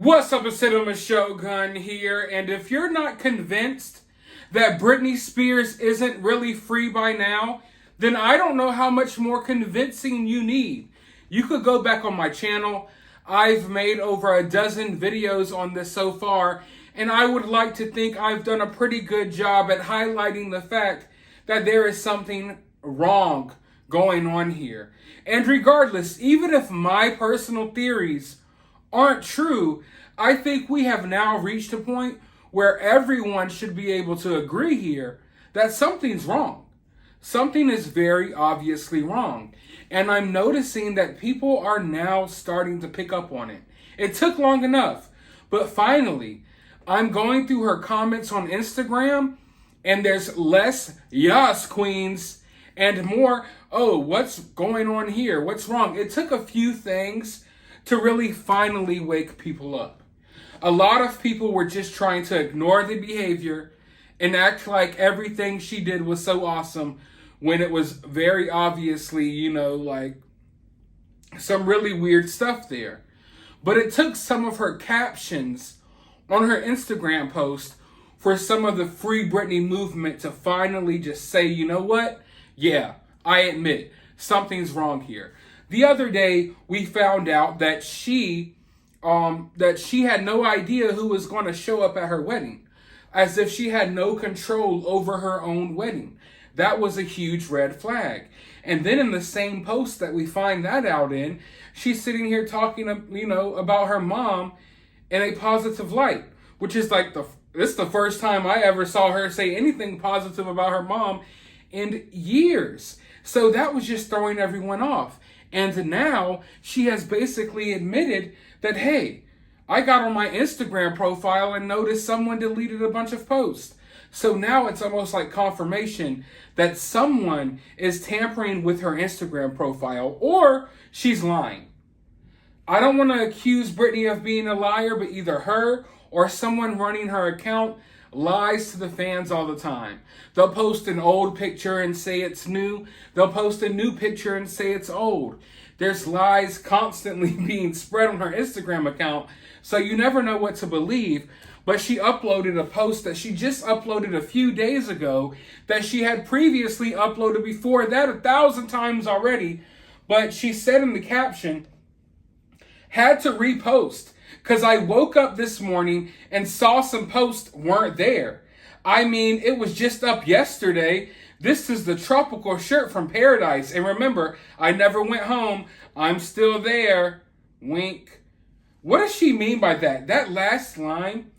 What's up, it's Cinema Shogun here, and if you're not convinced that Britney Spears isn't really free by now, then I don't know how much more convincing you need. You could go back on my channel. I've made over a dozen videos on this so far, and I would like to think I've done a pretty good job at highlighting the fact that there is something wrong going on here. And regardless, even if my personal theories aren't true, I think we have now reached a point where everyone should be able to agree here that something's wrong. Something is very obviously wrong. And I'm noticing that people are now starting to pick up on it. It took long enough, but finally, I'm going through her comments on Instagram, and there's less "Yas, queens" and more, "Oh, what's going on here? What's wrong?" It took a few things to really finally wake people up. A lot of people were just trying to ignore the behavior and act like everything she did was so awesome when it was very obviously, like some really weird stuff there. But it took some of her captions on her Instagram post for some of the Free Britney movement to finally just say, you know what? Yeah, I admit something's wrong here. The other day, we found out that she had no idea who was going to show up at her wedding, as if she had no control over her own wedding. That was a huge red flag. And then in the same post that we find that out in, she's sitting here talking, about her mom in a positive light, which is like this is the first time I ever saw her say anything positive about her mom in years. So that was just throwing everyone off. And now she has basically admitted that, hey, I got on my Instagram profile and noticed someone deleted a bunch of posts. So now it's almost like confirmation that someone is tampering with her Instagram profile, or she's lying. I don't want to accuse Britney of being a liar, but either her or someone running her account lies to the fans all the time. They'll post an old picture and say it's new. They'll post a new picture and say it's old. There's lies constantly being spread on her Instagram account, so you never know what to believe. But she uploaded a post that she just uploaded a few days ago that she had previously uploaded before that 1,000 times already. But she said in the caption, "Had to repost because I woke up this morning and saw some posts weren't there. I mean, it was just up yesterday. This is the tropical shirt from Paradise. And remember, I never went home. I'm still there. Wink." What does she mean by that? That last line,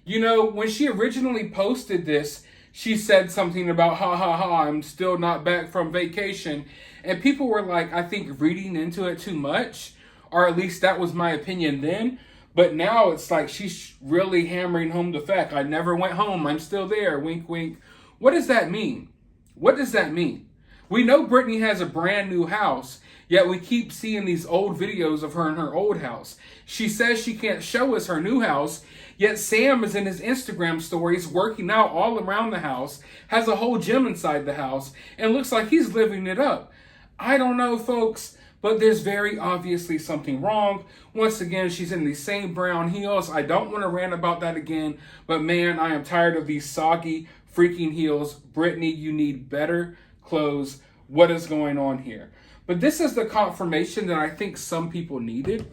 when she originally posted this, she said something about, "Ha ha ha, I'm still not back from vacation." And people were like, I think, reading into it too much, or at least that was my opinion then. But now it's like she's really hammering home the fact, I never went home, I'm still there, wink, wink. What does that mean? What does that mean? We know Britney has a brand new house, yet we keep seeing these old videos of her in her old house. She says she can't show us her new house, yet Sam is in his Instagram stories working out all around the house, has a whole gym inside the house, and looks like he's living it up. I don't know, folks, but there's very obviously something wrong. Once again, she's in these same brown heels. I don't want to rant about that again, but man, I am tired of these soggy freaking heels. Britney, you need better clothes. What is going on here? But this is the confirmation that I think some people needed.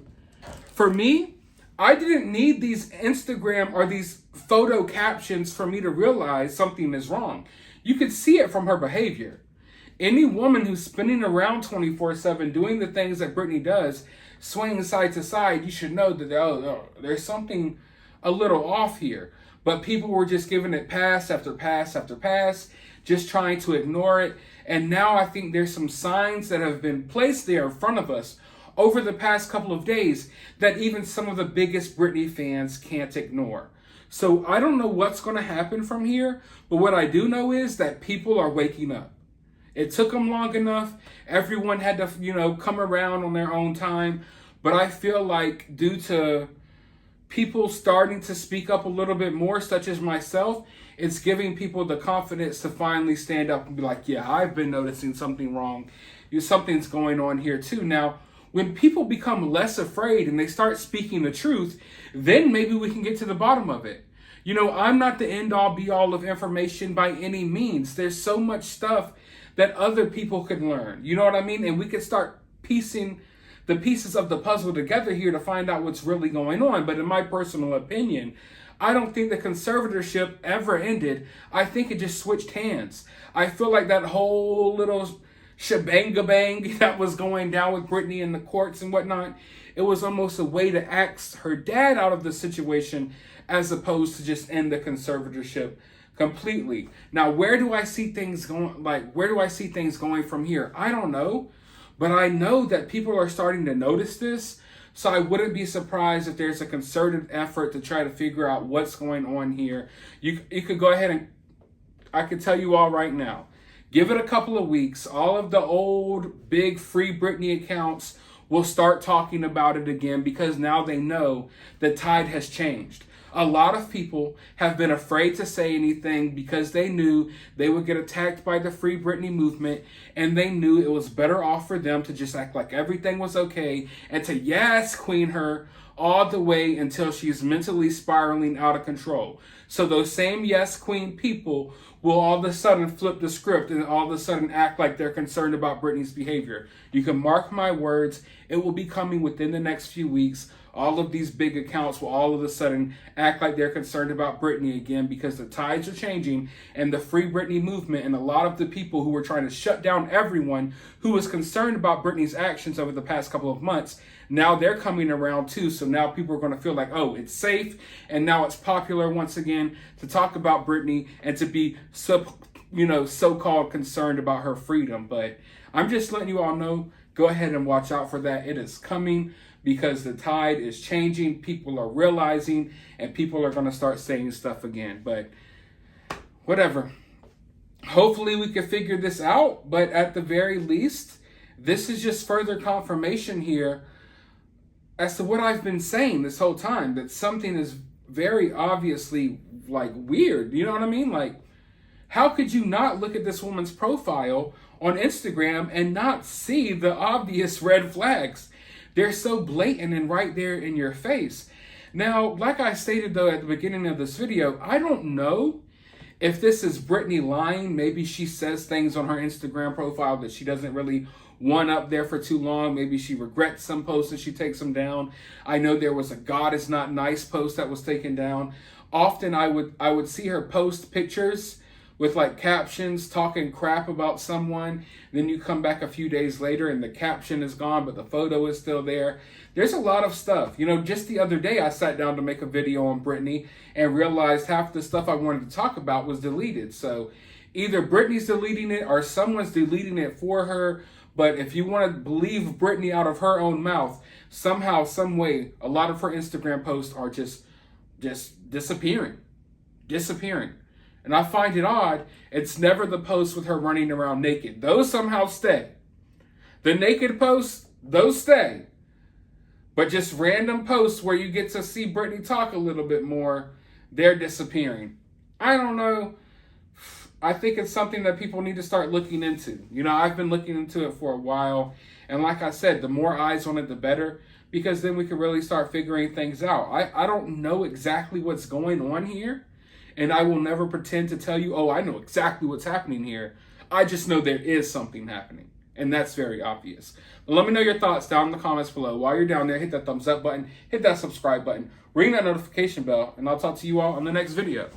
For me, I didn't need these Instagram or these photo captions for me to realize something is wrong. You could see it from her behavior. Any woman who's spinning around 24/7 doing the things that Britney does, swinging side to side, you should know that there's something a little off here. But people were just giving it pass after pass after pass, just trying to ignore it. And now I think there's some signs that have been placed there in front of us over the past couple of days that even some of the biggest Britney fans can't ignore. So I don't know what's going to happen from here, but what I do know is that people are waking up. It took them long enough. Everyone had to, come around on their own time. But I feel like due to people starting to speak up a little bit more, such as myself, it's giving people the confidence to finally stand up and be like, yeah, I've been noticing something wrong. Something's going on here too. Now, When people become less afraid and they start speaking the truth, then maybe we can get to the bottom of it. You know, I'm not the end all be all of information by any means. There's so much stuff that other people could learn. You know what I mean? And we could start piecing the pieces of the puzzle together here to find out what's really going on. But in my personal opinion, I don't think the conservatorship ever ended. I think it just switched hands. I feel like that whole little shebang-a-bang that was going down with Britney in the courts and whatnot, it was almost a way to axe her dad out of the situation as opposed to just end the conservatorship completely. Now, where do I see things going? Where do I see things going from here? I don't know, but I know that people are starting to notice this. So I wouldn't be surprised if there's a concerted effort to try to figure out what's going on here. You could go ahead and I could tell you all right now, give it a couple of weeks. All of the old big free Britney accounts will start talking about it again because now they know the tide has changed. A lot of people have been afraid to say anything because they knew they would get attacked by the Free Britney movement, and they knew it was better off for them to just act like everything was okay and to yes queen her all the way until she's mentally spiraling out of control. So those same yes queen people will all of a sudden flip the script and all of a sudden act like they're concerned about Britney's behavior. You can mark my words, it will be coming within the next few weeks. All of these big accounts will all of a sudden act like they're concerned about Britney again because the tides are changing and the Free Britney movement and a lot of the people who were trying to shut down everyone who was concerned about Britney's actions over the past couple of months, now they're coming around too. So now people are going to feel like, oh, it's safe. And now it's popular once again to talk about Britney and to be so-called concerned about her freedom. But I'm just letting you all know, go ahead and watch out for that. It is coming. Because the tide is changing, people are realizing, and people are going to start saying stuff again. But whatever. Hopefully we can figure this out. But at the very least, this is just further confirmation here as to what I've been saying this whole time. That something is very obviously weird. You know what I mean? How could you not look at this woman's profile on Instagram and not see the obvious red flags? They're so blatant and right there in your face. Now, like I stated, though, at the beginning of this video, I don't know if this is Britney lying. Maybe she says things on her Instagram profile that she doesn't really want up there for too long. Maybe she regrets some posts and she takes them down. I know there was a God is not nice post that was taken down. Often I would see her post pictures with captions talking crap about someone. Then you come back a few days later and the caption is gone, but the photo is still there. There's a lot of stuff. Just the other day I sat down to make a video on Britney and realized half the stuff I wanted to talk about was deleted. So either Britney's deleting it or someone's deleting it for her. But if you want to believe Britney out of her own mouth, somehow, some way, a lot of her Instagram posts are just disappearing. And I find it odd, it's never the posts with her running around naked. Those somehow stay. The naked posts, those stay. But just random posts where you get to see Britney talk a little bit more, they're disappearing. I don't know. I think it's something that people need to start looking into. I've been looking into it for a while. And like I said, the more eyes on it, the better. Because then we can really start figuring things out. I don't know exactly what's going on here. And I will never pretend to tell you, oh, I know exactly what's happening here. I just know there is something happening. And that's very obvious. But let me know your thoughts down in the comments below. While you're down there, hit that thumbs up button, hit that subscribe button, ring that notification bell, and I'll talk to you all on the next video.